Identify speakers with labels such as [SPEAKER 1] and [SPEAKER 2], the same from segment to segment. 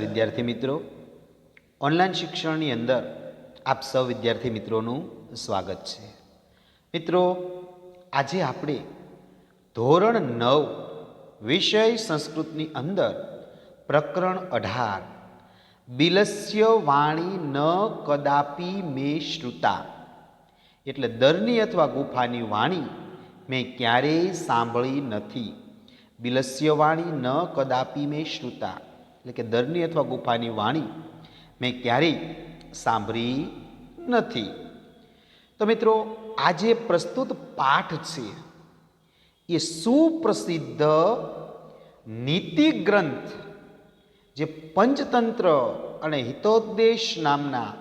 [SPEAKER 1] વિદ્યાર્થી મિત્રો, ઓનલાઈન શિક્ષણની અંદર આપ સૌ વિદ્યાર્થી મિત્રોનું સ્વાગત છે. મિત્રો, આજે આપણે ધોરણ 9 વિષય સંસ્કૃતની અંદર પ્રકરણ 18 બિલસ્ય વાણી ન કદાપી મે શ્રુતા એટલે દરની અથવા ગુફાની વાણી મેં ક્યારેય સાંભળી નથી. બિલસ્ય વાણી ન કદાપી મે શ્રુતા એટલે કે દરની અથવા ગુફાની વાણી મેં ક્યારેય સાંભળી નથી. તો મિત્રો, આ જે પ્રસ્તુત પાઠ છે એ સુપ્રસિદ્ધ નીતિ ગ્રંથ જે પંચતંત્ર અને હિતોપદેશ નામના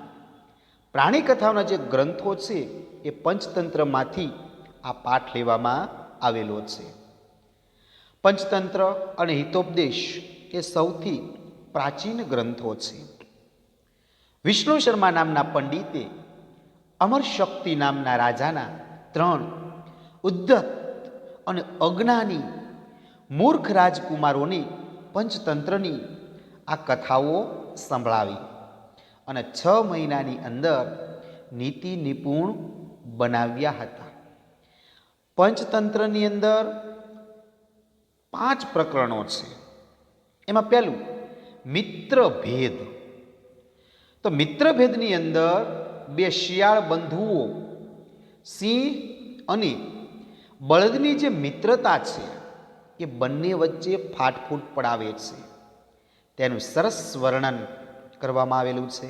[SPEAKER 1] પ્રાણી કથાઓના જે ગ્રંથો છે એ પંચતંત્રમાંથી આ પાઠ લેવામાં આવેલો છે. પંચતંત્ર અને હિતોપદેશ એ સૌથી પ્રાચીન ગ્રંથો છે. વિષ્ણુ શર્મા નામના પંડિતે અમર શક્તિ નામના રાજાના 3 ઉદ્ધત અને અજ્ઞાની મૂર્ખ રાજકુમારોને પંચતંત્રની આ કથાઓ સંભળાવી અને 6 મહિનાની અંદર નીતિ નિપુણ બનાવ્યા હતા. પંચતંત્રની અંદર 5 પ્રકરણો છે. એમાં પહેલું મિત્ર ભેદ. તો મિત્ર ભેદની અંદર 2 શિયાળ બંધુઓ સિંહ અને બળદની જે મિત્રતા છે એ બંને વચ્ચે ફાટફૂટ પડાવે છે તેનું સરસ વર્ણન કરવામાં આવેલું છે.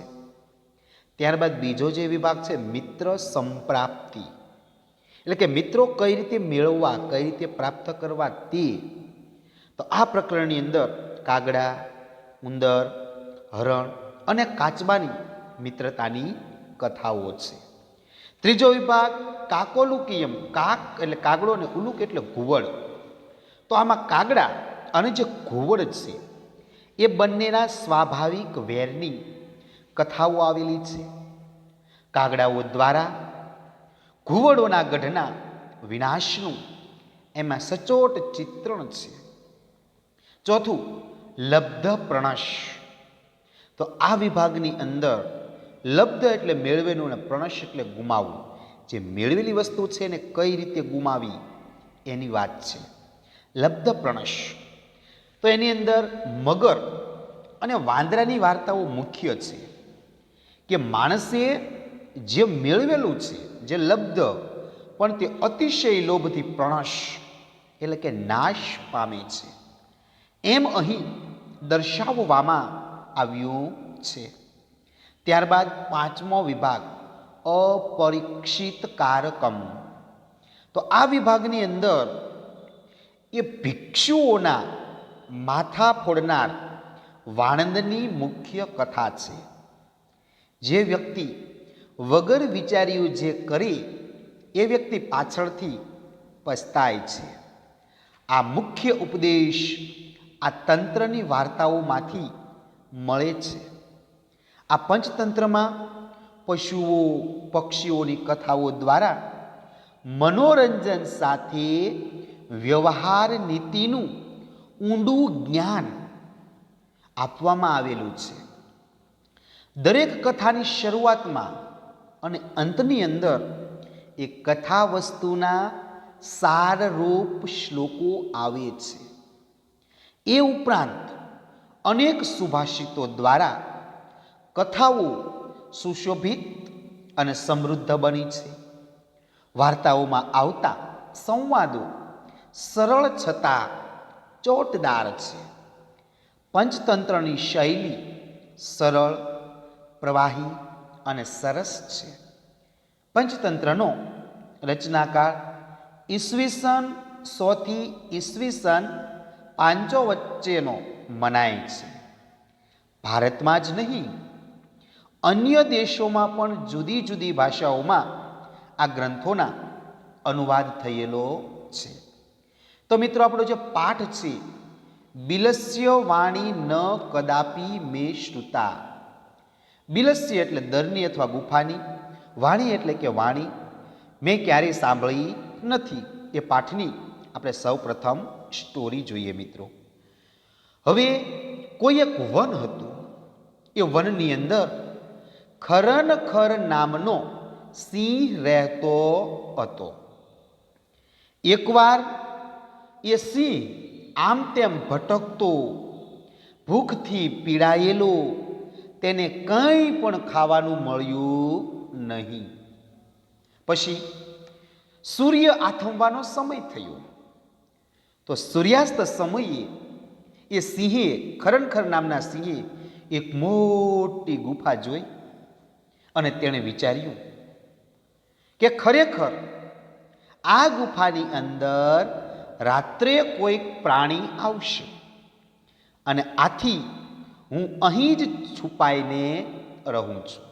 [SPEAKER 1] ત્યારબાદ બીજો જે વિભાગ છે મિત્ર સંપ્રાપ્તિ એટલે કે મિત્રો કઈ રીતે મેળવવા, કઈ રીતે પ્રાપ્ત કરવા તે. તો આ પ્રકરણની અંદર કાગડા, ઉંદર, હરણ અને કાચબાની મિત્રતાની કથાઓ છે. ત્રીજો વિભાગ કાકોલુકિયમ, કાક એટલે કાગડો અને ઉલુક એટલે ઘુવડ. તો આમાં કાગડા અને જે ઘુવડ છે એ બંનેના સ્વાભાવિક વેરની કથાઓ આવેલી છે. કાગડાઓ દ્વારા ઘુવડોના ગઢના વિનાશનું એમાં સચોટ ચિત્રણ છે. ચોથું લબ્ધ પ્રણશ. તો આ વિભાગની અંદર લબ્ધ એટલે મેળવેલું અને પ્રણશ એટલે ગુમાવવું. જે મેળવેલી વસ્તુ છે એને કઈ રીતે ગુમાવી એની વાત છે. લબ્ધ પ્રણશ. તો એની અંદર મગર અને વાંદરાની વાર્તાઓ મુખ્ય છે કે માણસે જે મેળવેલું છે, જે લબ્ધ, પણ તે અતિશય લોભથી પ્રણશ એટલે કે નાશ પામે છે એમ અહીં દર્શાવવામાં આવ્યું છે. ત્યારબાદ 5મો વિભાગ અપરીક્ષિત કારકમ. તો આ વિભાગની અંદર એ ભિક્ષુઓના માથા ફોડનાર વાણંદની મુખ્ય કથા છે. જે વ્યક્તિ વગર વિચાર્યું જે કરે એ વ્યક્તિ પાછળથી પસ્તાય છે. આ મુખ્ય ઉપદેશ આ તંત્રની વાર્તાઓમાંથી મળે છે. આ પંચતંત્રમાં પશુઓ, પક્ષીઓની કથાઓ દ્વારા મનોરંજન સાથે વ્યવહાર નીતિનું ઊંડું જ્ઞાન આપવામાં આવેલું છે. દરેક કથાની શરૂઆતમાં અને અંતની અંદર એ કથા વસ્તુના સારરૂપ શ્લોકો આવે છે. એ ઉપરાંત અનેક સુભાષિતો દ્વારા કથાઓ સુશોભિત અને સમૃદ્ધ બની છે. વાર્તાઓમાં આવતા સંવાદો સરળ છતાં ચોટદાર છે. પંચતંત્રની શૈલી સરળ, પ્રવાહી અને સરસ છે. પંચતંત્રનો રચનાકાળ ઈસવીસન 100 થી ઈસવીસન 500 વચ્ચેનો મનાય છે. ભારતમાં જ નહીં, અન્ય દેશોમાં પણ જુદી જુદી ભાષાઓમાં આ ગ્રંથોના અનુવાદ થયેલો છે. તો મિત્રો, આપણો જે પાઠ છે બિલસ્ય વાણી ન કદાપી મે શ્રુતા. બિલસ્ય એટલે દરની અથવા ગુફાની, વાણી એટલે કે વાણી મેં ક્યારેય સાંભળી નથી. એ પાઠની આપણે સૌ પ્રથમ સ્ટોરી જોઈએ મિત્રો. હવે કોઈ એક વન હતું એ વનની અંદર ખરનખર નામનો સિંહ રહેતો હતો. એકવાર એ સિંહ આમ તેમ ભટકતો, ભૂખથી પીડાયેલો, તેને કંઈ પણ ખાવાનું મળ્યું નહીં. પછી સૂર્ય આથમવાનો સમય થયો. તો સૂર્યાસ્ત સમયે એ સિંહે, ખરનખર નામના સિંહે એક મોટી ગુફા જોઈ અને તેણે વિચાર્યું કે ખરેખર આ ગુફાની અંદર રાત્રે કોઈક પ્રાણી આવશે અને આથી હું અહીં જ છુપાઈને રહું છું.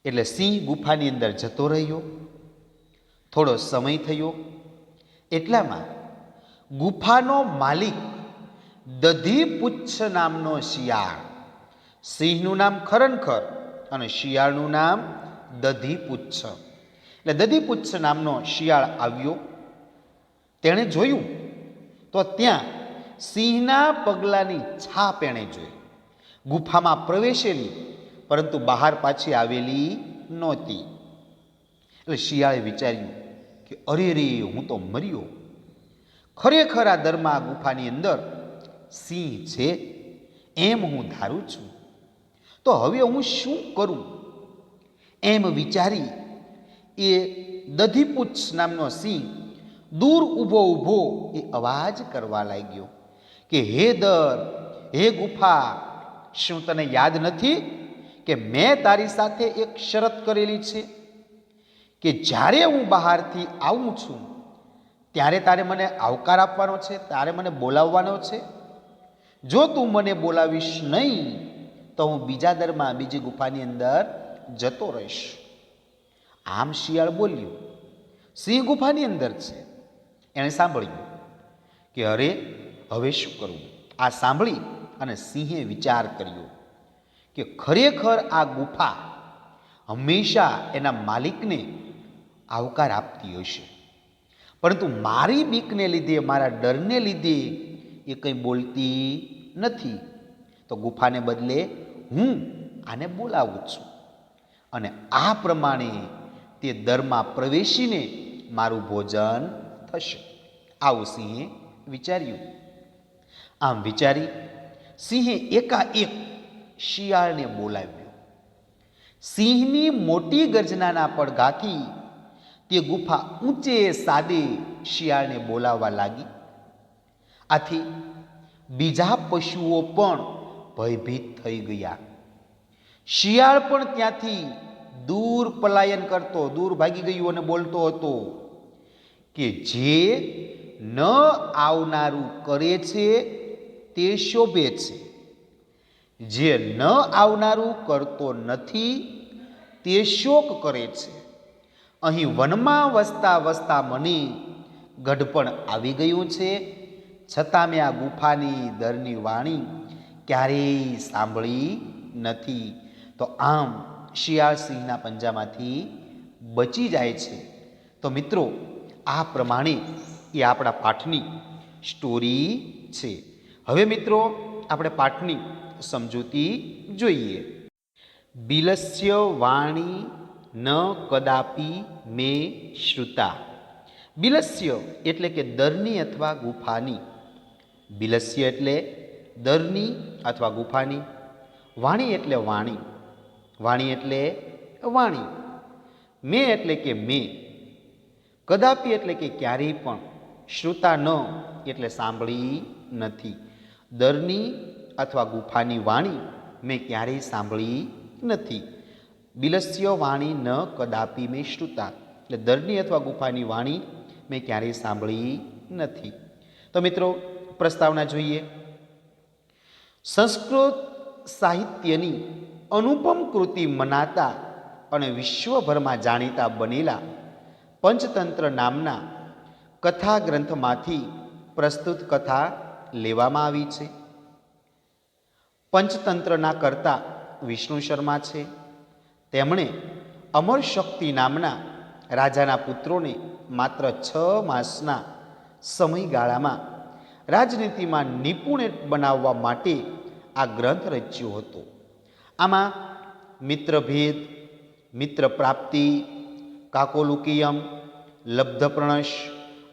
[SPEAKER 1] એટલે સિંહ ગુફાની અંદર જતો રહ્યો. થોડો સમય થયો. એટલામાં ગુફાનો માલિક દધીપુચ્છ નામનો શિયાળ, સિંહનું નામ ખરનખર અને શિયાળનું નામ દધીપુચ્છ, એટલે દધીપુચ્છ નામનો શિયાળ આવ્યો. તેણે જોયું તો ત્યાં સિંહના પગલાની છાપ એણે જોઈ, ગુફામાં પ્રવેશેલી, પરંતુ બહાર પાછી આવેલી નહોતી. એટલે શિયાળે વિચાર્યું કે અરે રે, હું તો મર્યો. ખરેખર આ દરમાં ગુફાની અંદર સિંહ છે એમ હું ધારું છું. તો હવે હું શું કરું? એમ વિચારી એ દધીપુચ્છ નામનો સિંહ દૂર ઊભો ઊભો એ અવાજ કરવા લાગ્યો કે હે દર, હે ગુફા, શું તને યાદ નથી કે મેં તારી સાથે એક શરત કરેલી છે કે જ્યારે હું બહારથી આવું છું ત્યારે તારે મને આવકાર આપવાનો છે, તારે મને બોલાવવાનો છે. જો તું મને બોલાવીશ નહીં તો હું બીજા દરમાં, બીજી ગુફાની અંદર જતો રહીશ. આમ શિયાળ બોલ્યું. સિંહ ગુફાની અંદર છે. એણે સાંભળ્યું કે અરે, હવે શું કરવું? આ સાંભળી અને સિંહે વિચાર કર્યો કે ખરેખર આ ગુફા હંમેશા એના માલિકને આવકાર આપતી હશે, પરંતુ મારી બીકને લીધે, મારા ડરને લીધે એ કંઈ બોલતી નથી. તો ગુફાને બદલે હું આને બોલાવું છું અને આ પ્રમાણે તે દરમાં પ્રવેશીને મારું ભોજન થશે. આવું સિંહે વિચાર્યું. આમ વિચારી સિંહે એકાએક શિયાળને બોલાવ્યો. સિંહની મોટી ગર્જનાના પડઘાથી તે ગુફા ઊંચે સાદે શિયાળને બોલાવવા લાગી. આથી બીજા પશુઓ પણ ભયભીત થઈ ગયા. શિયાળ પણ ત્યાંથી દૂર પલાયન કરતો, દૂર ભાગી ગયો અને બોલતો હતો કે જે ન આવનારું કરે છે તે શોભે છે, જે ન આવનારું કરતો નથી તે શોક કરે છે. અહીં વનમાં વસતા વસતા મને ગઢપણ આવી ગયું છે, છતાં મેં આ ગુફાની દરની વાણી ક્યારેય સાંભળી નથી. તો આમ શિયાળ સિંહના પંજામાંથી બચી જાય છે. તો મિત્રો, આ પ્રમાણે એ આપણા પાઠની સ્ટોરી છે. હવે મિત્રો, આપણે પાઠની સમજૂતી જોઈએ. બિલસ્ય વાણી ન કદાપી મે શ્રુતા. બિલસ્ય એટલે કે દરની અથવા ગુફાની. બિલસ્ય એટલે દરની અથવા ગુફાની. વાણી એટલે વાણી. વાણી એટલે વાણી. મેં એટલે કે મેં. કદાપી એટલે કે ક્યારેય પણ. શ્રુતા ન એટલે સાંભળી નથી. દરની અથવા ગુફાની વાણી મેં ક્યારેય સાંભળી નથી. બિલસ્ય વાણી ન કદાપી મેં શ્રુતા, એટલે દરની અથવા ગુફાની વાણી મેં ક્યારેય સાંભળી નથી. તો મિત્રો, પ્રસ્તાવના જોઈએ. સંસ્કૃત સાહિત્યની અનુપમ કૃતિ મનાતા અને વિશ્વભરમાં જાણીતા બનેલા પંચતંત્ર નામના કથા ગ્રંથમાંથી પ્રસ્તુત કથા લેવામાં આવી છે. પંચતંત્રના કર્તા વિષ્ણુ શર્મા છે. તેમણે અમર શક્તિ નામના રાજાના પુત્રોને માત્ર 6 માસના સમયગાળામાં રાજનીતિમાં નિપુણ બનાવવા માટે આ ગ્રંથ રચ્યો હતો. આમાં મિત્રભેદ, મિત્ર પ્રાપ્તિ, કાકોલુકિયમ, લબ્ધપ્રણશ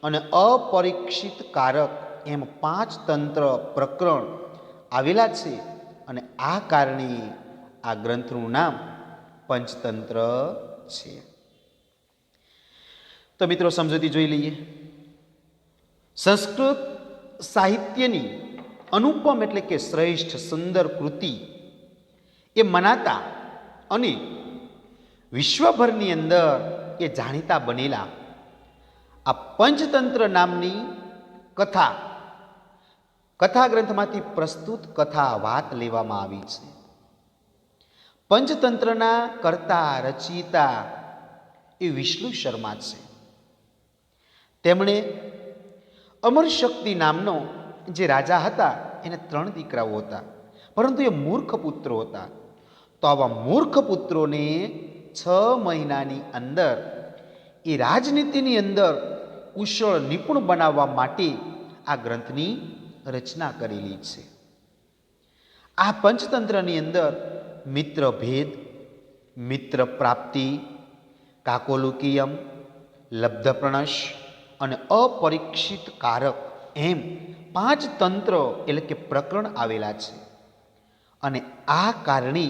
[SPEAKER 1] અને અપરીક્ષિત કારક એમ 5 તંત્ર પ્રકરણ આવેલા છે. અને આ કારણે આ ગ્રંથનું નામ પંચતંત્ર છે. તો મિત્રો સમજૂતી જોઈ લઈએ. સંસ્કૃત સાહિત્યની અનુપમ એટલે કે શ્રેષ્ઠ સુંદર કૃતિ એ મનાતા અને વિશ્વભરની અંદર એ જાણીતા બનેલા આ પંચતંત્ર નામની કથા ગ્રંથમાંથી પ્રસ્તુત કથા વાત લેવામાં આવી છે. પંચતંત્રના કર્તા રચયિતા એ વિષ્ણુ શર્મા છે. તેમણે અમરશક્તિ નામનો જે રાજા હતા એને 3 દીકરાઓ હતા, પરંતુ એ મૂર્ખ પુત્રો હતા. તો આવા મૂર્ખ પુત્રોને 6 મહિનાની અંદર એ રાજનીતિની અંદર કુશળ નિપુણ બનાવવા માટે આ ગ્રંથની રચના કરેલી છે. આ પંચતંત્રની અંદર મિત્ર ભેદ, મિત્ર પ્રાપ્તિ, કાકોલુકિયમ, લબ્ધપ્રણશ અને અપરીક્ષિત કારક એમ 5 તંત્ર એટલે કે પ્રકરણ આવેલા છે. અને આ કારણે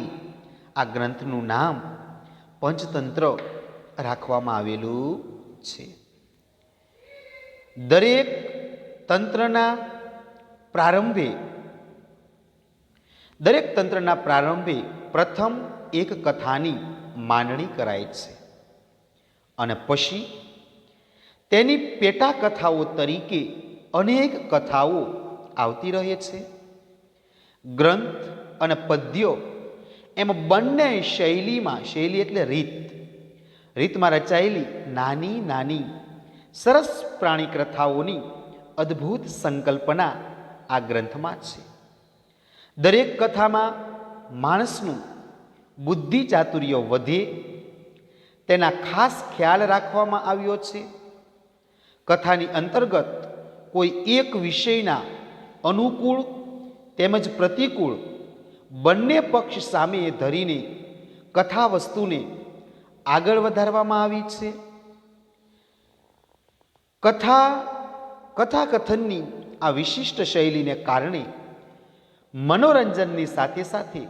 [SPEAKER 1] આ ગ્રંથનું નામ પંચતંત્ર રાખવામાં આવેલું છે. દરેક તંત્રના પ્રારંભે પ્રથમ એક કથાની માંડણી કરાય છે અને પછી તેની પેટા કથાઓ તરીકે અનેક કથાઓ આવતી રહે છે. ગ્રંથ અને પદ્યો એમ બંને શૈલી એટલે રીતમાં રચાયેલી નાની નાની સરસ પ્રાણી કથાઓની અદ્ભુત સંકલ્પના આ ગ્રંથમાં છે. દરેક કથામાં માણસનું બુદ્ધિ ચાતુર્ય વધે તેના ખાસ ખ્યાલ રાખવામાં આવ્યો છે. કથાની અંતર્ગત કોઈ એક વિષયના અનુકૂળ તેમજ પ્રતિકૂળ બંને પક્ષ સામે ધરીને કથા વસ્તુને આગળ વધારવામાં આવી છે. કથાકથનની આ વિશિષ્ટ શૈલીને કારણે મનોરંજનની સાથે સાથે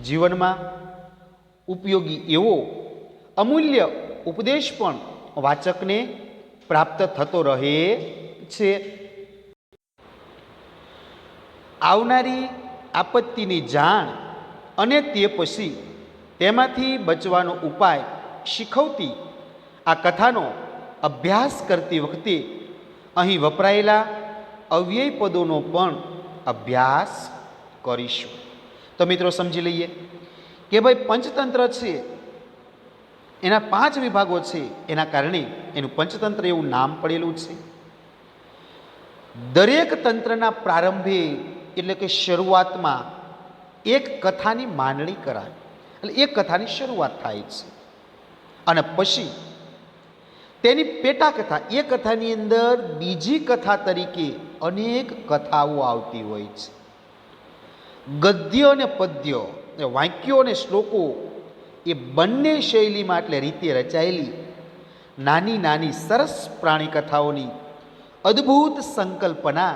[SPEAKER 1] જીવનમાં ઉપયોગી એવો અમૂલ્ય ઉપદેશ પણ વાચકને પ્રાપ્ત થતો રહે છે. આવનારી આપત્તિની જાણ અને તે પછી તેમાંથી બચવાનો ઉપાય શીખવતી આ કથાનો અભ્યાસ કરતી વખતે અહીં વપરાયેલા અવ્યય પદોનો પણ અભ્યાસ કરીશું. તો મિત્રો સમજી લઈએ કે ભાઈ પંચતંત્ર છે એના 5 વિભાગો છે, એના કારણે એનું પંચતંત્ર એવું નામ પડેલું છે. દરેક તંત્રના પ્રારંભે એટલે કે શરૂઆતમાં એક કથાની માંડણી કરાય, એટલે એક કથાની શરૂઆત થાય છે અને પછી તેની પેટા કથા એ કથાની અંદર બીજી કથા તરીકે અનેક કથાઓ આવતી હોય છે. ગદ્ય અને પદ્ય, વાક્યો અને શ્લોકો એ બંને શૈલીમાં એટલે રીતે રચાયેલી નાની નાની સરસ પ્રાણી કથાઓની અદ્ભુત સંકલ્પના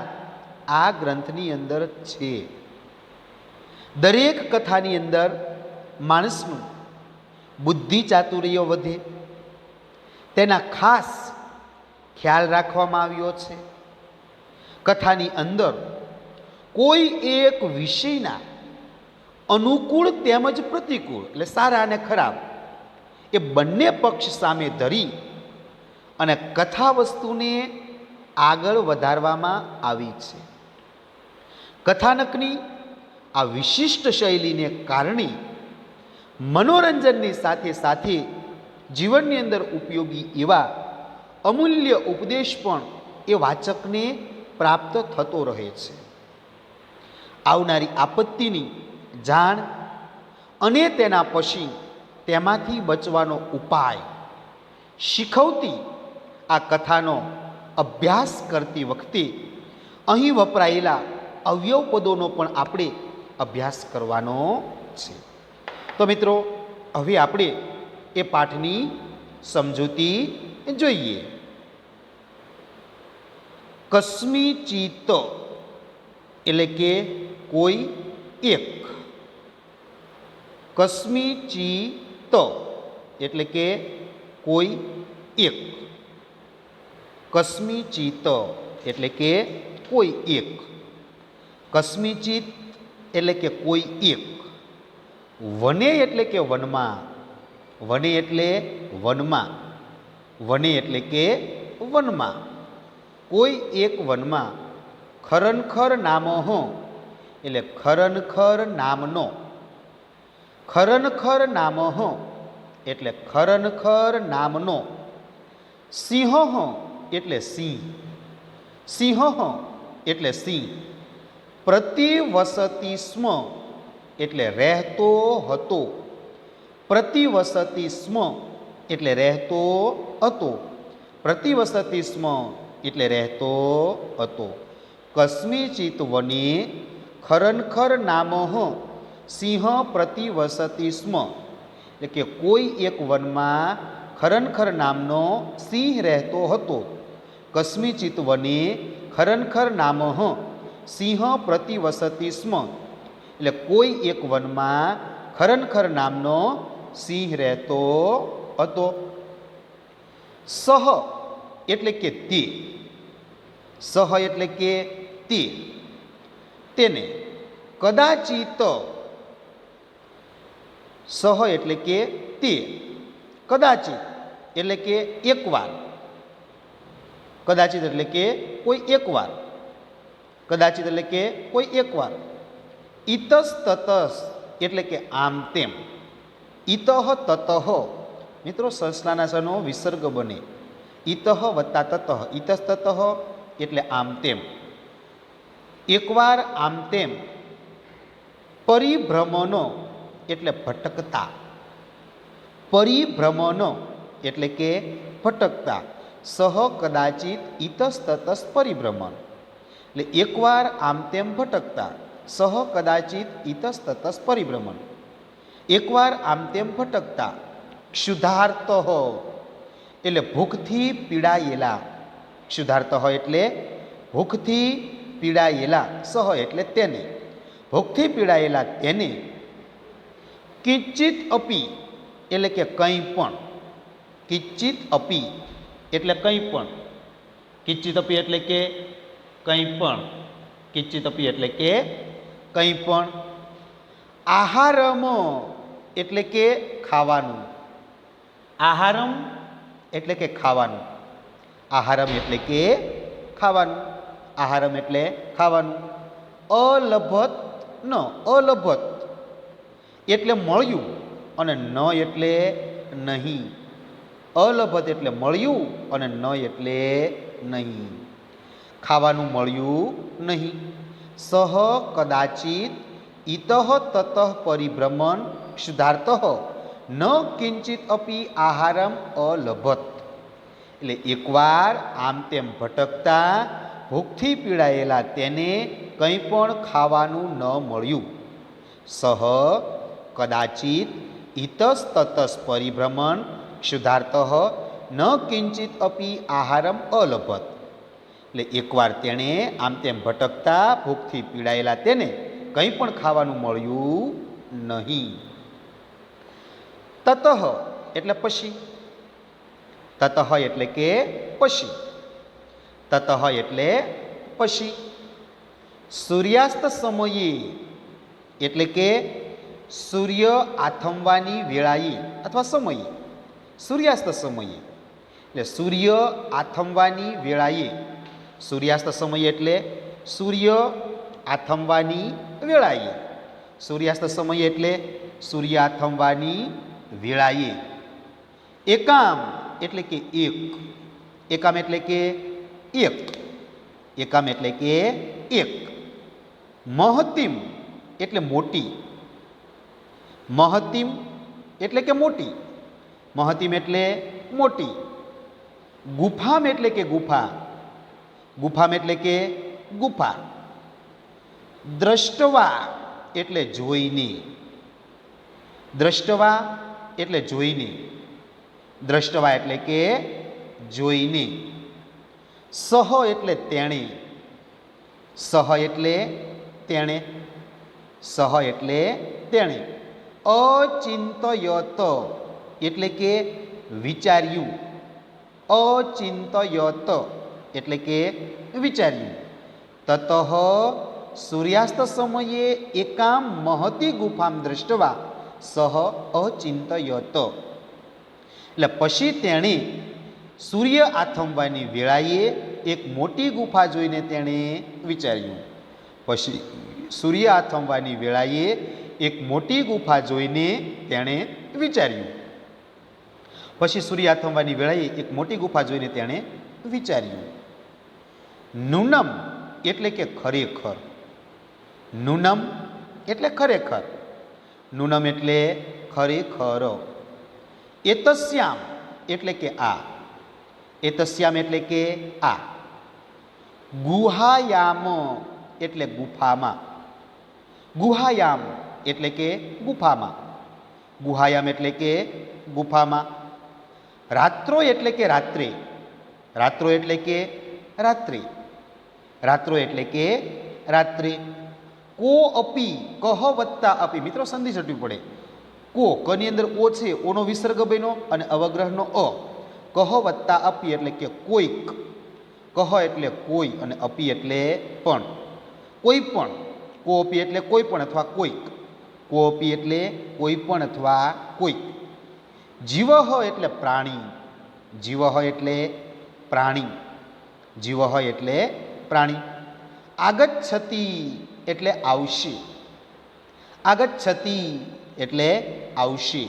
[SPEAKER 1] આ ગ્રંથની અંદર છે. દરેક કથાની અંદર માણસનું બુદ્ધિ ચાતુર્ય વધે તેના ખાસ ખ્યાલ રાખવામાં આવ્યો છે. કથાની અંદર કોઈ એક વિષયના અનુકૂળ તેમજ પ્રતિકૂળ એટલે સારા અને ખરાબ એ બંને પક્ષ સામે ધરી અને કથા વસ્તુને આગળ વધારવામાં આવી છે. કથાનકની આ વિશિષ્ટ શૈલીને કારણે મનોરંજનની સાથે સાથે જીવનની અંદર ઉપયોગી એવા અમૂલ્ય ઉપદેશ પણ એ વાચકને પ્રાપ્ત થતો રહે છે. આવનારી આપત્તિની જાણ અને તેના પછી તેમાંથી બચવાનો ઉપાય શીખવતી આ કથાનો અભ્યાસ કરતી વખતે અહીં વપરાયેલા અવયવ પદોનો પણ આપણે અભ્યાસ કરવાનો છે. તો મિત્રો હવે આપણે એ પાઠની સમજૂતી જોઈએ. કસ્મિચિત એટલે કે કોઈ એક. કસ્મિચિત એટલે કે કોઈ એક. કસ્મિચિત એટલે કે કોઈ એક. કસ્મિચિત એટલે કે કોઈ એક. વને એટલે કે વનમાં. વને એટલે વનમાં. વને એટલે કે વનમાં. કોઈ એક વનમાં ખરનખર નામોહ એટલે ખરનખર નામનો. ખરનખર નામોહ એટલે ખરનખર નામનો. સિંહ એટલે સિંહ. સિંહ એટલે સિંહ. પ્રતિવસતિ સ્મ એટલે રહેતો હતો. પ્રતિવસતિ સ્મ એટલે રહેતો હતો. પ્રતિવસતિ સ્મ એટલે રહેતો હતો. કસ્મિચિત વને ખરનખર નામોહ સિંહ પ્રતિવસતિ સ્મ એટલે કે કોઈ એક વનમાં ખરનખર નામનો સિંહ રહેતો હતો. કસ્મિચિત વને ખરનખર નામોહ સિંહ પ્રતિવસતિ સ્મ એટલે કોઈ એક વનમાં ખરનખર નામનો સિંહ રહેતો હતો. સહ એટલે કે તે. સહ એટલે કે તે. તેને કદાચિત. સહ એટલે કે તે. કદાચિત એટલે કે એકવાર. કદાચિત એટલે કે કોઈ એકવાર. કદાચિત એટલે કે કોઈ એકવાર. ઇતસ તતસ એટલે કે આમ તેમ. ઇતઃ તતઃ મિત્રો સંસ્થાના સનો વિસર્ગ બને. ઇતઃ વત્તા તતઃ. ઇતસ તતઃ એટલે આમ તેમ. એકવાર આમ તેમ. પરિભ્રમણો એટલે ભટકતા. પરિભ્રમણો એટલે કે ભટકતા. સહ કદાચિત ઇતસ તતસ પરિભ્રમણ એટલે એકવાર આમ તેમ ભટકતા. સહ કદાચિત ઇતસ તતસ પરિભ્રમણ એકવાર આમ તેમ ભટકતા. ક્ષુધાર્ત એટલે ભૂખથી પીડાયેલા. ક્ષુધાર્ત એટલે ભૂખથી પીડાયેલા. સહ એટલે તેને. ભૂખથી પીડાયેલા તેને. કિંચિત અપી એટલે કે કંઈ પણ. કિંચિત અપી એટલે કંઈ પણ. કિંચિત અપી એટલે કે કંઈ પણ. કિંચિત અપી એટલે કે કંઈ પણ. આહારમ એટલે કે ખાવાનું. આહારમ એટલે કે ખાવાનું. આહારમ એટલે કે ખાવાનું. આહારમ એટલે ખાવાનું. અલભત ન. અલભત એટલે મળ્યું અને ન એટલે નહીં. અલભત એટલે મળ્યું અને ન એટલે નહીં. ખાવાનું મળ્યું નહીં. સહ કદાચિત ઇતઃ તતઃ પરિભ્રમણ ક્ષુધાર્ત ન કિંચિત અપી આહારમ અલભત એટલે એકવાર આમ તેમ ભટકતા ભૂખથી પીડાયેલા તેને કંઈ પણ ખાવાનું ન મળ્યું. સહ કદાચિત ઇતસ તતસ પરિભ્રમણ ક્ષુધાર્ત ન કિંચિત અપી આહારમ અલભત એટલે એકવાર તેણે આમ તેમ ભટકતા ભૂખથી પીડાયેલા તેને કંઈ પણ ખાવાનું મળ્યું નહીં. તતઃ એટલે પછી. તતઃ એટલે કે પછી. તતઃ એટલે પછી. સૂર્યાસ્ત સમયે એટલે કે સૂર્ય આથમવાની વેળાએ અથવા સમયે. સૂર્યાસ્ત સમયે એટલે સૂર્ય આથમવાની વેળાએ. સૂર્યાસ્ત સમય એટલે સૂર્ય આથમવાની વેળાએ. સૂર્યાસ્ત સમય એટલે સૂર્ય આથમવાની વેળાએ. એકામ એટલે કે એક. એકામ એટલે કે એક. એકામ એટલે કે એક. મહતિમ એટલે મોટી. મહતિમ એટલે કે મોટી. મહતિમ એટલે મોટી. ગુફામ એટલે કે ગુફા. ગુફામ એટલે કે ગુફા. દ્રષ્ટવા એટલે જોઈને, દ્રષ્ટવા એટલે જોઈને, દ્રષ્ટવા એટલે કે જોઈને, સહ એટલે તેણે, સહ એટલે તેણે, સહ એટલે તેણે, અચિંતયત એટલે કે વિચાર્યું, અચિંતયત એટલે કે વિચાર્યું, તતઃ સૂર્યાસ્ત સમયે એકામ મહતી ગુફામ દ્રષ્ટવા સહ અચિંતયત. એટલે પછી તેણે સૂર્ય આથમવાની વેળાએ એક મોટી ગુફા જોઈને તેણે વિચાર્યું. પછી સૂર્ય આથમવાની વેળાએ એક મોટી ગુફા જોઈને તેણે વિચાર્યું. પછી સૂર્ય આથમવાની વેળાએ એક મોટી ગુફા જોઈને તેણે વિચાર્યું. નૂનમ એટલે કે ખરેખર, નૂનમ એટલે ખરેખર, નૂનમ એટલે ખરેખર. એતસ્યામ એટલે કે આ, એતસ્યામ એટલે કે આ. ગુહાયામ એટલે ગુફામાં, ગુહાયામ એટલે કે ગુફામાં, ગુહાયામ એટલે કે ગુફામાં. રાત્રો એટલે કે રાત્રે, રાત્રો એટલે કે રાત્રે, રાત્રો એટલે કે રાત્રે. કો અપી, કહ વત્તા અપી, મિત્રો સંધિ ચડવી પડે. કો, કની અંદર ઓ છે, ઓનો વિસર્ગ બન્યો અને અવગ્રહનો અ. કહ વત્તા અપી એટલે કે કોઈક, કહ એટલે કોઈ અને અપી એટલે પણ, કોઈ પણ. કોપી એટલે કોઈ પણ અથવા કોઈક, કોપી એટલે કોઈ પણ અથવા કોઈક. જીવહ એટલે પ્રાણી, જીવહ એટલે પ્રાણી, જીવહ એટલે પ્રાણી. આગચ્છતી એટલે આવશે, આગચ્છતી એટલે આવશે.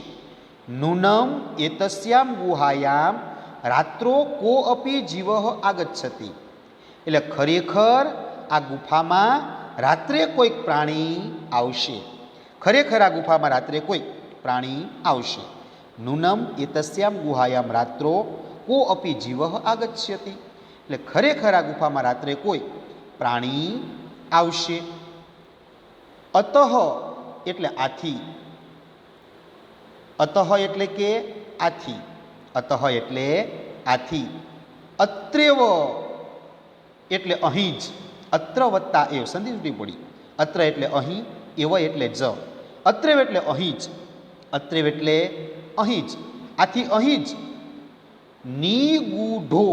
[SPEAKER 1] નૂનમ એતસ્યામ ગુહાયામ રાત્રો કો અપી જીવહ આગચ્છતી. એટલે ખરેખર આ ગુફામાં રાત્રે કોઈક પ્રાણી આવશે, ખરેખર આ ગુફામાં રાત્રે કોઈક પ્રાણી આવશે. નૂનમ એતસ્યામ ગુહાયામ રાત્રો કો અપી જીવહ આગચ્છતિ. એટલે ખરેખર આ ગુફામાં રાત્રે કોઈ પ્રાણી આવશે. અતઃ એટલે આથી, અતઃ એટલે કે આથી, અતઃ એટલે આથી. અત્રેવ એટલે અહીં જ, અત્ર વત્તા એવ સંધિ તૂટી પડી. અત્ર એટલે અહીં, એવ એટલે જ, અત્રેવ એટલે અહીં જ, અત્રેવ એટલે અહીં જ, આથી અહીં જ. નિગૂઢો,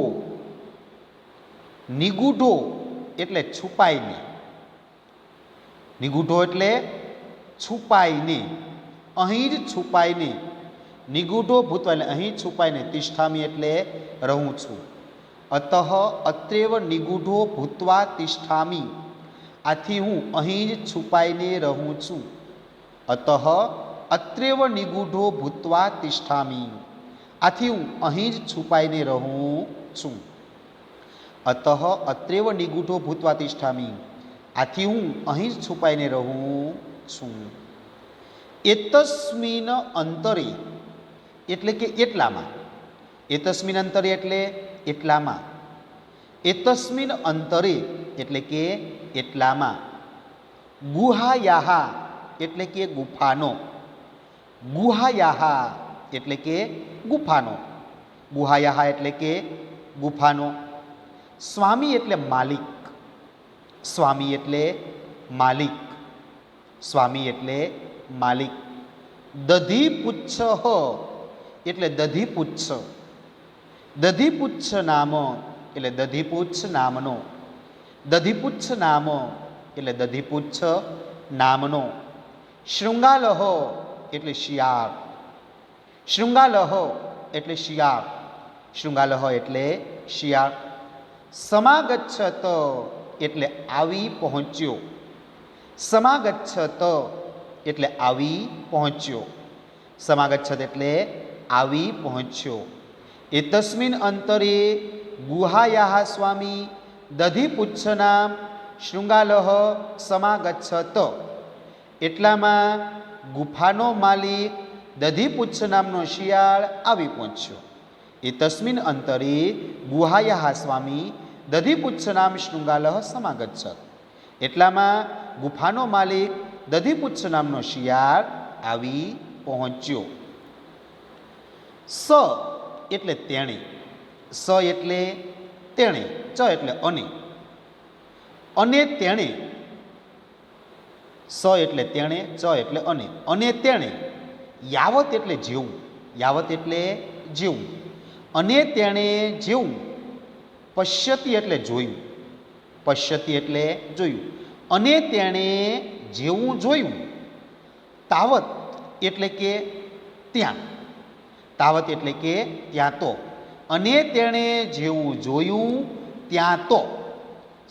[SPEAKER 1] નિગૂઢો એટલે છુપાઈને, નિગૂઢો એટલે છુપાઈને, અહીં જ છુપાઈને. નિગૂઢો ભૂતવા એટલે અહીં છુપાઈને, તિષ્ઠામી એટલે રહું છું. અતઃ અત્રેવ નિગૂઢો ભૂતવા તિષ્ઠામી, આથી હું અહીં જ છુપાઈને રહું છું. અતઃ અત્રેવ નિગૂઢો ભૂતવા તિષ્ઠામી, આથી હું અહીં જ છુપાઈને રહું છું. અતઃ અત્રેવ નિગૂઢો ભૂતવા તિષ્ઠામી, આથી હું અહીં જ છુપાઈને રહું છું. એતસ્મિન અંતરે એટલે કે એટલામાં, એતસ્મિન અંતરે એટલે એટલામાં, એતસ્મિન અંતરે એટલે કે એટલામાં. ગુહાયાહા એટલે કે ગુફાનો, ગુહાયાહા એટલે કે ગુફાનો, ગુહાયાહા એટલે કે ગુફાનો. સ્વામી એટલે માલિક, સ્વામી એટલે માલિક, સ્વામી એટલે માલિક. દધીપુચ્છ એટલે દધીપુચ્છ, દધીપુચ્છ નામ એટલે દધીપુચ્છ નામનો, દધીપુચ્છ નામ એટલે દધીપુચ્છ નામનો. શૃંગાલહ એટલે શિયાળ, શૃંગાલહ એટલે શિયાળ, શૃંગાલહ એટલે શિયાળ. સમાગચ્છત એટલે આવી પહોંચ્યો, સમાગચ્છત એટલે આવી પહોંચ્યો, સમાગચ્છત એટલે આવી પહોંચ્યો. એતસ્મિન અંતરે ગુહાયાહ સ્વામી દધીપુચ્છનામ શૃંગાલહ સમાગચ્છત. એટલામાં ગુફાનો માલિક દધીપુચ્છ નામનો શિયાળ આવી પહોંચ્યો. એતસ્મિન અંતરે ગુહાયાહ સ્વામી દધીપુચ્છ નામ શૃંગાલહ સમાગચ્છત. એટલામાં ગુફાનો માલિક દધીપુચ્છ નામનો શિયાળ આવી પહોંચ્યો. સ એટલે તેણે, સ એટલે તેણે, ચ એટલે અને તેણે, સ એટલે તેણે, ચ એટલે અને તેણે, યાવત એટલે જેવું, યાવત એટલે જેવું, અને તેણે જેવું, પશ્યતિ એટલે જોયું, પશ્યતિ એટલે જોયું, અને તેણે જેવું જોયું, તાવત એટલે કે ત્યાં, તાવત એટલે કે ત્યાં તો, અને તેણે જેવું જોયું ત્યાં તો,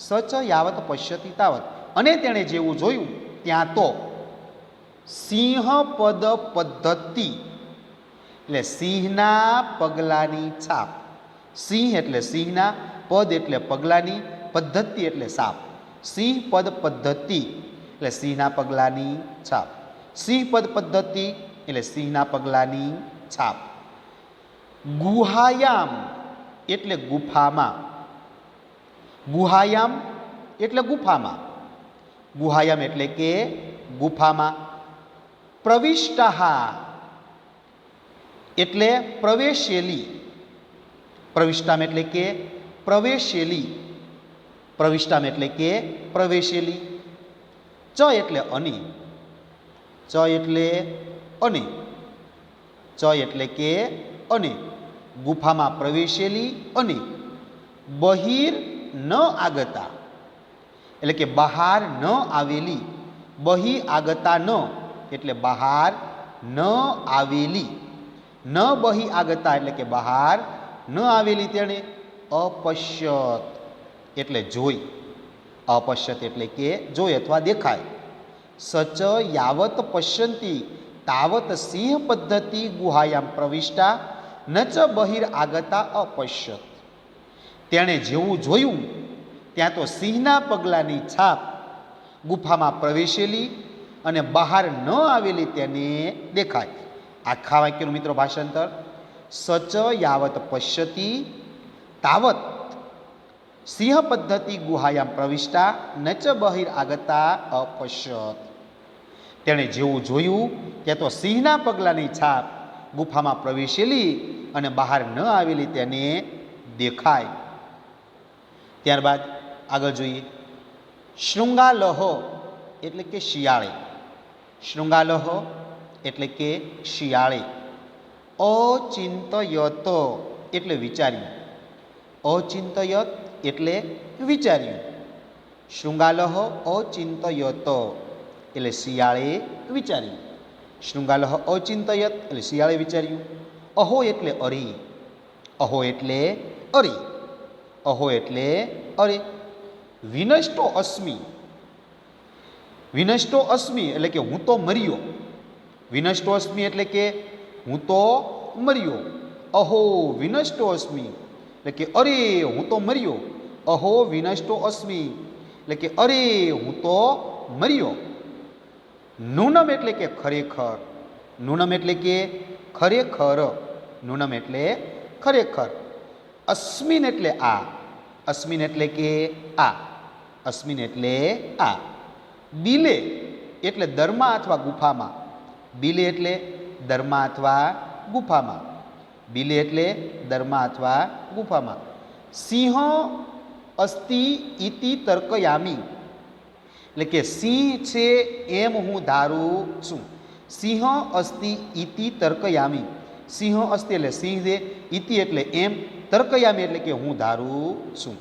[SPEAKER 1] સચ યાવત પશ્યતિ તાવત, અને તેણે જેવું જોયું ત્યાં તો, સિંહ પદ પદ્ધતિ એટલે સિંહના પગલાની છાપ, સિંહ એટલે સિંહના, પદ એટલે પગલાની, પદ્ધતિ એટલે સાપ, સિંહ પદ પદ્ધતિ એટલે સિંહના પગલાની છાપ, સિંહ પદ પદ્ધતિ એટલે સિંહના પગલાની છાપ. ગુહાયામ એટલે ગુફામાં, ગુહાયામ એટલે ગુફામાં, ગુહાયામ એટલે કે ગુફામાં. પ્રવિષ્ટા એટલે પ્રવેશેલી, પ્રવિષ્ટામ એટલે કે પ્રવેશેલી, પ્રવિષ્ટામ એટલે કે પ્રવેશેલી. ચ એટલે અને, ચ એટલે અને, ચ એટલે કે અને, ગુફામાં પ્રવેશેલી અને, બહિર ન આગતા એટલે કે બહાર ન આવેલી, બહિ આગતા ન એટલે બહાર ન આવેલી, ન બહિ આગતા એટલે કે બહાર ન આવેલી તેણે, અપશ્યત એટલે જોઈ, અપશ્યત એટલે કે જોઈ અથવા દેખાય. સચ યાવત પશ્યંતી તાવત સિંહ પદ્ધતિ ગુહાયામ પ્રવિષ્ટા ન ચ બહિર આગતા અપશ્યત, તેણે જેવું જોયું ત્યાં તો સિંહના પગલાની છાપ ગુફામાં પ્રવેશેલી અને બહાર ન આવેલી તેને દેખાય. આખા વાક્યનું મિત્રો ભાષાંતર: સચ યાવત પશ્યતિ તાવત સિંહ પદ્ધતિ ગુહાયામ પ્રવિષ્ટા ન ચ બહિર આગતા અપશ્યત, તેણે જેવું જોયું ત્યાં તો સિંહના પગલાની છાપ ગુફામાં પ્રવેશેલી અને બહાર ન આવેલી તેને દેખાય. ત્યારબાદ આગળ જોઈએ. શૃંગાલહ એટલે કે શિયાળે, શૃંગાલહ એટલે કે શિયાળે. અચિંતયત એટલે વિચાર્યું, અચિંતયત એટલે વિચાર્યું. શૃંગાલહ અચિંતયત એટલે શિયાળે વિચાર્યું, શૃંગાલહ અચિંતયત એટલે શિયાળે વિચાર્યું. અહો એટલે અરે, અહો એટલે અરે, અહો એટલે અરે. વિનષ્ટો અસ્મિ, વિનષ્ટો અસ્મિ એટલે કે હું તો મર્યો, વિનષ્ટો અસ્મિ એટલે કે હું તો મર્યો. અહો વિનષ્ટો અસ્મિ એટલે કે અરે હું તો મર્યો, અહો વિનષ્ટો અસ્મિ એટલે કે અરે હું તો મર્યો. નૂનમ એટલે કે ખરેખર, નૂનમ એટલે કે ખરેખર, નૂનમ એટલે ખરેખર. અસ્મિન એટલે આ, અસ્મિન એટલે કે આ, અસ્મિન એટલે આ. બિલે એટલે દરમાં અથવા ગુફામાં, બિલે એટલે દરમાં અથવા ગુફામાં, બિલે એટલે દરમાં અથવા ગુફામાં. સિંહ અસ્તિ ઇતિ તર્કયામી એટલે કે સિંહ છે એમ હું ધારું છું. સિંહ અસ્તિ ઇતિ તર્કયામી, સિંહ અસ્તિ એટલે સિંહ છે, ઇતિ એટલે એમ, તર્કયામી એટલે કે હું ધારું છું.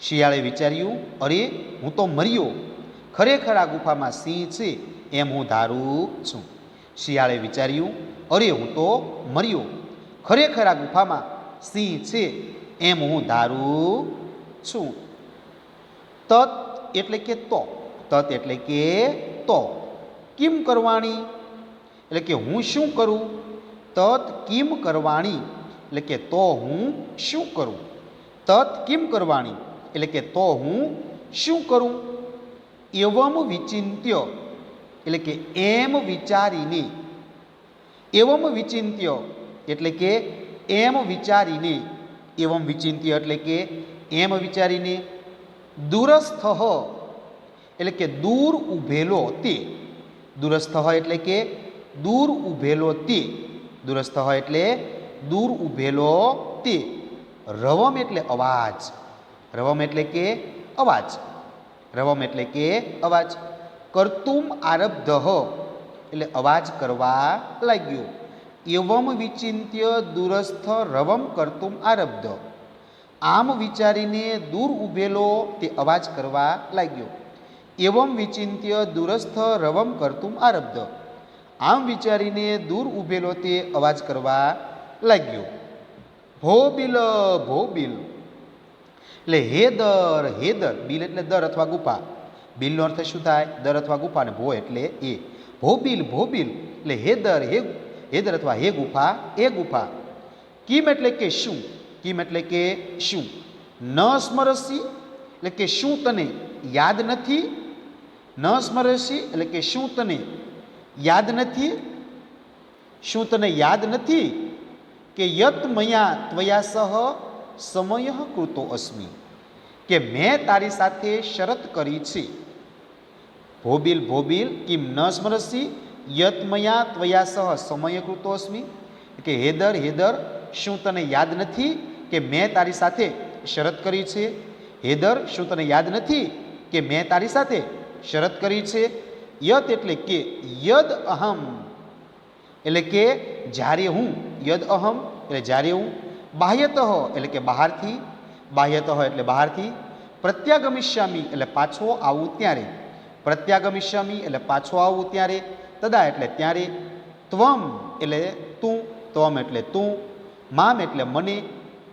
[SPEAKER 1] શિયાળે વિચાર્યું, અરે હું તો મર્યો, ખરેખર આ ગુફામાં સિંહ છે એમ હું ધારું છું. શિયાળે વિચાર્યું, અરે હું તો મર્યો, ખરેખર આ ગુફામાં સિંહ છે એમ હું ધારું છું. તત એટલે કે તો, તત એટલે કે તો. કિમ કરવાણી એટલે કે હું શું કરું, તત કિમ કરવાણી એટલે કે તો હું શું કરું, તત કિમ કરવાણી એટલે કે તો હું શું કરું. એવમ વિચિંત્ય એટલે કે એમ વિચારીને, એવમ વિચિંત્ય એટલે કે એમ વિચારીને, એવમ વિચિંત્ય એટલે કે એમ વિચારીને. દૂરસ્થ એટલે કે દૂર ઊભેલો તે, દૂરસ્થ હોય એટલે કે દૂર ઊભેલો તે, દૂરસ્થ હોય એટલે દૂર ઊભેલો તે. રવમ એટલે અવાજ, રવમ એટલે કે અવાજ, રવમ એટલે કે અવાજ. કર્તુમ આરબ્ધઃ એટલે અવાજ કરવા લાગ્યો. એવમ વિચિંત્ય દૂરસ્થ રવમ કર્તુમ આરબ્ધ, આમ વિચારીને દૂર ઊભેલો તે અવાજ કરવા લાગ્યો. એવમ વિચિંત્ય દૂરસ્થ રવમ કર્તુમ આરબ્ધ, આમ વિચારીને દૂર ઊભેલો તે અવાજ કરવા લાગ્યો. ભો બિલ, ભો બિલ એટલે હે દર, હે દર. બિલ એટલે દર અથવા ગુફા. બિલનો અર્થ શું થાય? દર અથવા ગુફા. અને ભો એટલે એ. ભો બિલ, ભો બિલ એટલે હે દર, હે દર અથવા હે ગુફા, એ ગુફા. કિમ એટલે કે શું, કિમ એટલે કે શું. ન સ્મરસી એટલે કે શું તને યાદ નથી, ન સ્મરસી એટલે કે શું તને યાદ નથી, શું તને યાદ નથી કે યત મયા ત્વયા સહ સમય કૃતો અસ્મિ, કે મેં તારી સાથે શરત કરી છે. ભોબિલ, ભોબિલ કિમ ન સ્મરસી યત મયા ત્વયા સહ સમય કૃતો અસ્મિ, કે હેદર, હેદર શું તને યાદ નથી કે મેં તારી સાથે શરત કરી છે. હેદર શું તને યાદ નથી કે મેં તારી સાથે શરત કરી છે. યત એટલે કે યદ અહમ એટલે કે જ્યારે હું, યદ અહમ એટલે જ્યારે હું, બાહ્યતઃ એટલે કે બહારથી, બાહ્યતઃ એટલે બહારથી, પ્રત્યાગમિષ્યામી એટલે પાછો આવું ત્યારે, પ્રત્યાગમિષ્યામી એટલે પાછો આવું ત્યારે, તદા એટલે ત્યારે, ત્વમ એટલે તું, ત્વમ એટલે તું, મામ એટલે મને,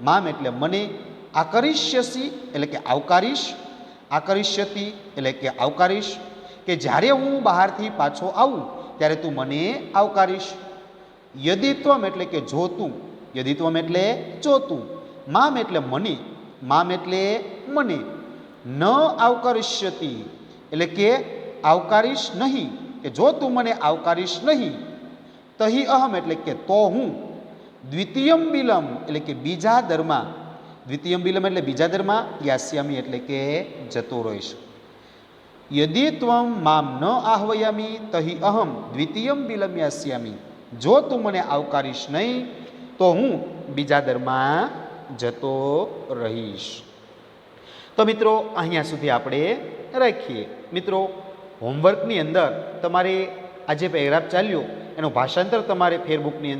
[SPEAKER 1] મામ એટલે મને, આકરિષ્યસી એટલે કે આવકારીશ, આકરિષ્યતી એટલે કે આવકારીશ, કે જ્યારે હું બહારથી પાછો આવું ત્યારે તું મને આવકારીશ. યદિત્વમ એટલે કે જો તું, યદિત્વમ એટલે જો તું, મામ એટલે મને, મામ એટલે મને, ન આવકારિષ્યતી એટલે કે આવકારીશ નહીં, કે જો તું મને આવકારીશ નહીં. તહી અહમ એટલે કે તો હું, દ્વિતીયમ બિલમ એટલે કે બીજા દરમાં, દ્વિતીયમ બિલમ એટલે બીજા દરમાં, યાસ્યામી એટલે કે જતો રહીશ. યદિ ત્વમ મામ ન આહ્વયામી તહી અહમ દ્વિતીયમ બિલમ યાસ્યામી, જો તું મને આવકારીશ નહીં તો હું બીજા દરમાં જતો રહીશ. તો મિત્રો અહીંયા સુધી આપણે રાખીએ. મિત્રો હોમવર્કની અંદર તમારે આ જે પેરેગ્રાફ ચાલ્યો એનું ભાષાંતર તમારે ફેરબુકની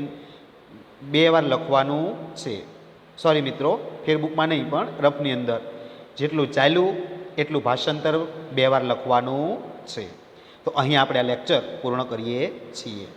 [SPEAKER 1] 2 વાર લખવાનું છે. સોરી મિત્રો, ફેરબુકમાં નહીં પણ રફની અંદર જેટલું ચાલ્યું એટલું ભાષાંતર 2 વાર લખવાનું છે. તો અહીં આપણે આ લેક્ચર પૂર્ણ કરીએ છીએ.